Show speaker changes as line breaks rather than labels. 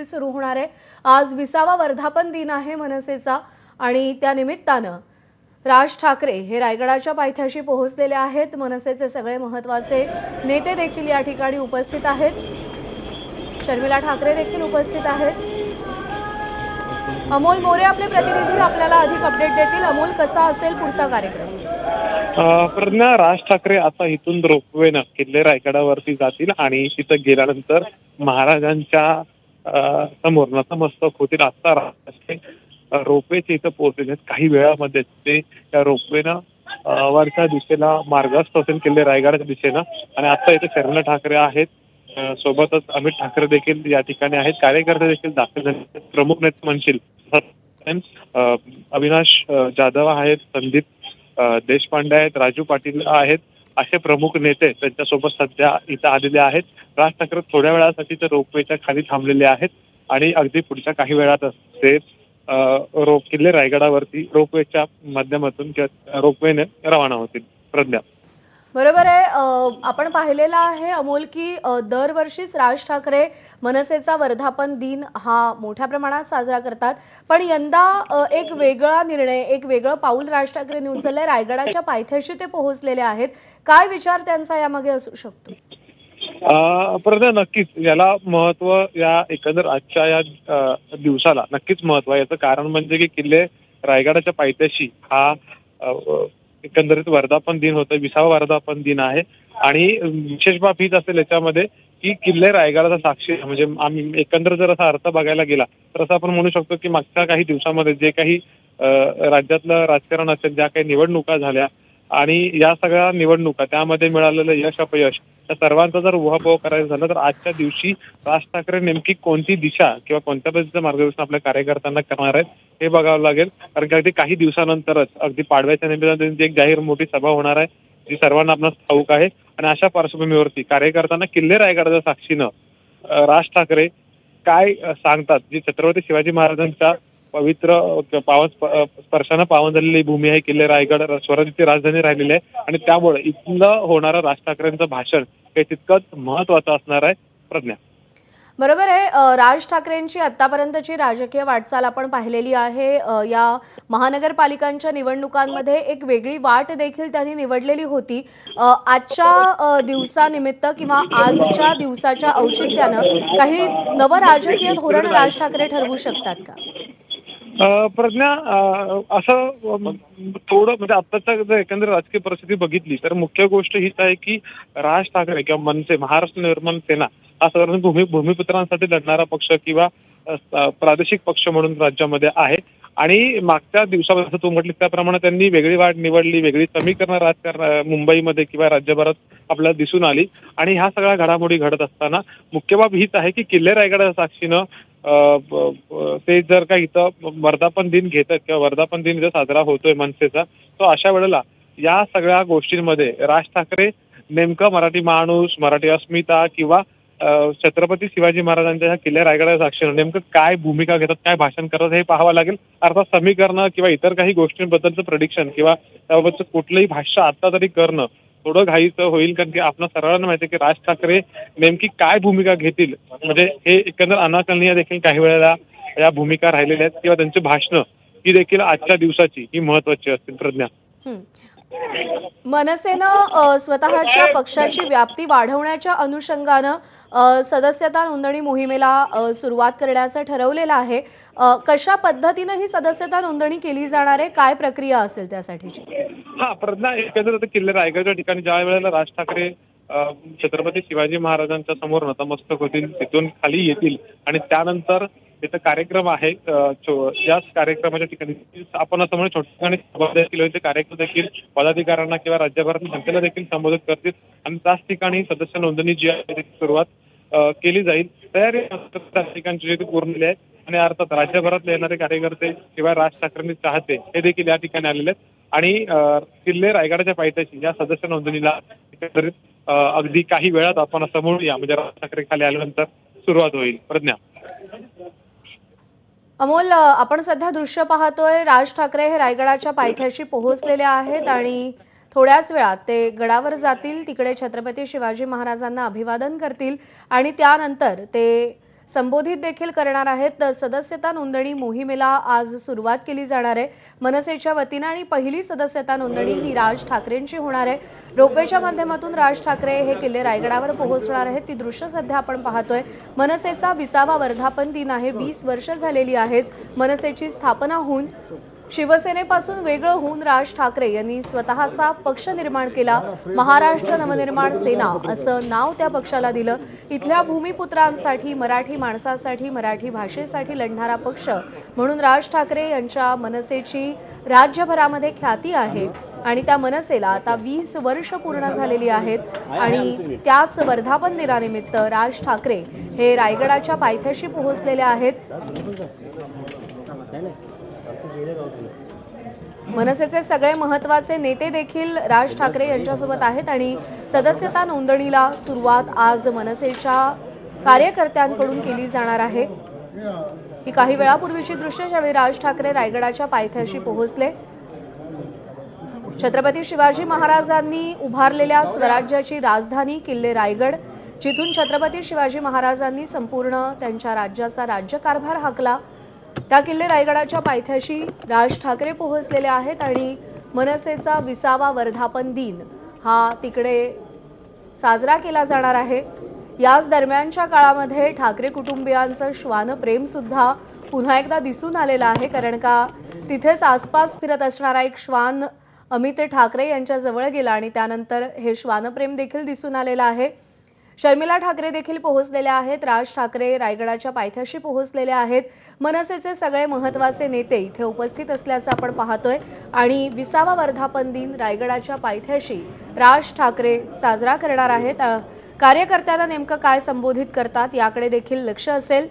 सुरू होणार आहे। आज 20वा वर्धापन दिन आहे मनसेचा आणि त्या निमित्तानं राज ठाकरे हे रायगडाच्या पायथ्याशी पोहोचलेले आहेत। मनसेचे सगळे महत्त्वाचे नेते देखील या ठिकाणी उपस्थित आहेत। शर्मिला ठाकरे देखील उपस्थित आहेत। अमोल मोरे आपले प्रतिनिधी आपल्याला अधिक अपडेट देतील। अमोल, कसा असेल पुढचा कार्यक्रम?
प्रज्ञा, राज ठाकरे आता इथून रोपवेनं किल्ले रायगडावरती जातील आणि तिथं गेल्यानंतर महाराजांच्या समोर नतमस्तक होतील। आता रोपवेचे इथं पोहोचले काही वेळामध्ये ते त्या रोपवेनं वरच्या दिशेला मार्गस्थ होतील किल्ले रायगडाच्या दिशेनं। आणि आता इथे शर्मिला ठाकरे आहेत, सोबतच अमित ठाकरे देखील या ठिकाणी आहेत, कार्यकर्ते देखील दाखल झाले। प्रमुख नेते म्हणशील अविनाश जाधव आहेत, संदीप देशपांडे आहेत, राजू पाटील आहेत, असे प्रमुख नेते त्यांच्यासोबत सध्या इथं आलेले आहेत। राज ठाकरे थोड्या वेळासाठी तर रोपवेच्या खाली थांबलेले आहेत आणि अगदी पुढच्या काही वेळातच ते किल्ले रायगडावरती रोपवेच्या माध्यमातून किंवा रोपवेने रवाना होतील। प्रज्ञा,
बरोबर आहे। आपण पाहिलेला आहे अमोल की दरवर्षीच राज ठाकरे मनसेचा वर्धापन दिन हा मोठ्या प्रमाणात साजरा करतात, पण यंदा एक वेगळा निर्णय, एक वेगळं पाऊल राज ठाकरेंनी उचललंय। रायगडाच्या पायथ्याशी ते पोहोचलेले आहेत। काय विचार त्यांचा यामागे असू शकतो?
प्रज्ञा, नक्कीच याला महत्व, या एकंदर आजच्या या दिवसाला नक्कीच महत्व आहे। याचं कारण म्हणजे की किल्ले रायगडाच्या पायथ्याशी हा एकंदरीत वर्धापन दिन होतं, 20वा वर्धापन दिन आहे। आणि विशेष बाब हीच असेल याच्यामध्ये की किल्ले रायगडाचा साक्षी, म्हणजे आम्ही एकंदर जर असा अर्थ बघायला गेला तर असं आपण म्हणू शकतो की मागच्या काही दिवसामध्ये जे काही राज्यातलं राजकारण असेल, ज्या काही निवडणुका झाल्या आणि या सगळ्या निवडणुका त्यामध्ये मिळालेलं यश अपयश, त्या सर्वांचा जर उहापोह करायचं झालं तर आजच्या दिवशी राज ठाकरे नेमकी कोणती दिशा किंवा कोणत्या पद्धतीचं मार्गदर्शन आपल्या कार्यकर्त्यांना करणार आहेत हे बघावं लागेल। कारण की अगदी काही दिवसानंतरच अगदी पाडव्याच्या निमित्तानं त्यांची एक जाहीर मोठी सभा होणार आहे, जी सर्वांना आपणास ठाऊक आहे। आणि अशा पार्श्वभूमीवरती कार्यकर्त्यांना किल्ले रायगडाच्या साक्षीनं राज ठाकरे काय सांगतात, जी छत्रपती शिवाजी महाराजांच्या पवित्र पावन स्पर्शानं पावन झालेली भूमी आहे किल्ले रायगड, स्वराज्याची राजधानी राहिलेली आहे। आणि त्यामुळे इथलं होणारं राज ठाकरेंचं भाषण हे तितकंच महत्वाचं असणार आहे। प्रज्ञा,
बरोबर आहे। राज ठाकरेंची आतापर्यंतची राजकीय वाटचाल आपण पाहिलेली आहे। या महानगरपालिकांच्या निवडणुकांमध्ये एक वेगळी वाट देखील त्यांनी निवडलेली होती। आजच्या दिवसानिमित्त किंवा आजच्या दिवसाच्या औचित्यानं काही नवं राजकीय धोरण राज ठाकरे ठरवू शकतात का?
प्रज्ञा, असं थोडं म्हणजे आत्ताच्या जर एकंदर राजकीय परिस्थिती बघितली तर मुख्य गोष्ट हीच आहे की राज ठाकरे किंवा मनसे, महाराष्ट्र निर्माण सेना हा साधारण भूमिपुत्रांसाठी लढणारा पक्ष किंवा प्रादेशिक पक्ष म्हणून राज्यामध्ये आहे। आणि मागच्या दिवसामध्ये जसं तू म्हटली त्याप्रमाणे त्यांनी वेगळी वाट निवडली, वेगळी समीकरणं राजकारण मुंबईमध्ये किंवा राज्यभरात आपल्याला दिसून आली। आणि ह्या सगळ्या घडामोडी घडत असताना मुख्य बाब हीच आहे की किल्ले रायगडाच्या साक्षीनं ते जर का इथं वर्धापन दिन घेतात किंवा वर्धापन दिन जर साजरा होतोय मनसेचा, तो अशा वेळेला या सगळ्या गोष्टींमध्ये राज ठाकरे नेमकं मराठी माणूस, मराठी अस्मिता किंवा छत्रपती शिवाजी महाराजांच्या ह्या किल्ले रायगडाच्या साक्षीनं नेमकं काय भूमिका घेतात, काय भाषण करतात हे पाहावं लागेल। अर्थात समीकरणं किंवा इतर काही गोष्टींबद्दलचं प्रेडिक्शन किंवा त्याबाबतचं कुठलंही भाष्य आता तरी करणं थोडं घाईचं होईल, कारण की आपल्या सर्वांना माहिती आहे की राज ठाकरे नेमकी काय भूमिका घेतील, म्हणजे हे एकंदर अनाकलनीय देखील काही वेळेला या भूमिका राहिलेल्या आहेत किंवा त्यांची भाषणं ही देखील आजच्या दिवसाची ही महत्वाची असतील। प्रज्ञा,
मनसेनं स्वतःच्या पक्षाची व्याप्ती वाढवण्याच्या अनुषंगानं सदस्यता नोंदणी मोहिमेला सुरुवात करण्याचं ठरवलेलं आहे। कशा पद्धतीनं ही सदस्यता नोंदणी केली जाणार आहे, काय प्रक्रिया असेल त्यासाठीची?
प्रज्ञा, एकंदर किल्ले रायगडच्या ठिकाणी ज्या वेळेला राज ठाकरे छत्रपती शिवाजी महाराजांच्या समोर नतमस्तक होतील, तिथून खाली येतील आणि त्यानंतर तिथं कार्यक्रम आहे, याच कार्यक्रमाच्या ठिकाणी आपण असं म्हणू छोट्या कार्यक्रम देखील पदाधिकाऱ्यांना किंवा राज्यभरातील जनतेला देखील संबोधित करतील आणि त्याच ठिकाणी सदस्य नोंदणी जी आहे त्याची सुरुवात केली जाईल। तयारी ठिकाणची जी पूर्ण आहे आणि अर्थात राज्यभरातले येणारे कार्यकर्ते किंवा राज ठाकरेंचे चाहते हे देखील या ठिकाणी आलेले आहेत। आणि किल्ले रायगडाच्या पायथ्याशी या सदस्य नोंदणीला एकंदरीत अगदी काही वेळात आपण असं म्हणूया म्हणजे राज ठाकरे खाली आल्यानंतर सुरुवात होईल। प्रज्ञा,
अमोल, आपण सध्या दृश्य पाहतोय, राज ठाकरे हे रायगडाच्या पायथ्याशी पोहोचलेले आहेत आणि थोड्याच वेळात ते गडावर जातील, तिकडे छत्रपती शिवाजी महाराजांना अभिवादन करतील आणि त्यानंतर ते संबोधित देखील करणार आहेत. तर सदस्यता नोंदणी मोहिमेला आज सुरुवात केली जाणार आहे मनसेच्या वतीनं आणि पहिली सदस्यता नोंदणी ही राज ठाकरेंची होणार आहे. रोपवेच्या माध्यमातून राज ठाकरे हे किल्ले रायगडावर पोहोचणार आहेत. ती दृश्य सध्या आपण पाहतोय. मनसेचा 20वा वर्धापन दिन आहे. 20 वर्ष झालेली आहेत मनसेची स्थापना होऊन. शिवसेनेपासून वेगळं होऊन राज ठाकरे यांनी स्वतःचा पक्ष निर्माण केला. महाराष्ट्र नवनिर्माण सेना असं नाव त्या पक्षाला दिलं. इथल्या भूमिपुत्रांसाठी, मराठी माणसासाठी, मराठी भाषेसाठी लढणारा पक्ष म्हणून राज ठाकरे यांच्या मनसेची राज्यभरामध्ये ख्याती आहे आणि त्या मनसेला आता 20 वर्ष पूर्ण झालेली आहेत आणि त्याच वर्धापन दिनानिमित्त राज ठाकरे हे रायगडाच्या पायथ्याशी पोहोचलेले आहेत. मनसेचे सगळे महत्त्वाचे नेते देखील राज ठाकरे यांच्यासोबत आहेत आणि सदस्यता नोंदणीला सुरुवात आज मनसेच्या कार्यकर्त्यांकडून केली जाणार आहे. ही काही वेळापूर्वीची दृश्य ज्यावेळी राज ठाकरे रायगडाच्या पायथ्याशी पोहोचले. छत्रपती शिवाजी महाराजांनी उभारलेल्या स्वराज्याची राजधानी किल्ले रायगड, जिथून छत्रपती शिवाजी महाराजांनी संपूर्ण त्यांच्या राज्याचा राज्यकारभार हाकला, त्या किल्ले रायगडाच्या पायथ्याशी राज ठाकरे पोहोचलेले आहेत आणि मनसेचा 20वा वर्धापन दिन हा तिकडे साजरा केला जाणार आहे. याच दरम्यानच्या काळामध्ये ठाकरे कुटुंबियांचं श्वानप्रेम सुद्धा पुन्हा एकदा दिसून आलेलं आहे. कारण का तिथेच आसपास फिरत असणारा एक श्वान अमित ठाकरे यांच्या जवळ गेला आणि त्यानंतर हे श्वानप्रेम देखील दिसून आलेलं आहे. शर्मिला ठाकरे देखील पोहोचलेल्या आहेत. राज ठाकरे रायगडाच्या पायथ्याशी पोहोचलेले आहेत. मनसेचे सगळे महत्त्वाचे नेते इथे उपस्थित असल्याचं आपण पाहतोय आणि 20वा वर्धापन दिन रायगडाच्या पायथ्याशी राज ठाकरे साजरा करणार आहेत. कार्यकर्त्यांना नेमकं काय संबोधित करतात याकडे देखील लक्ष असेल.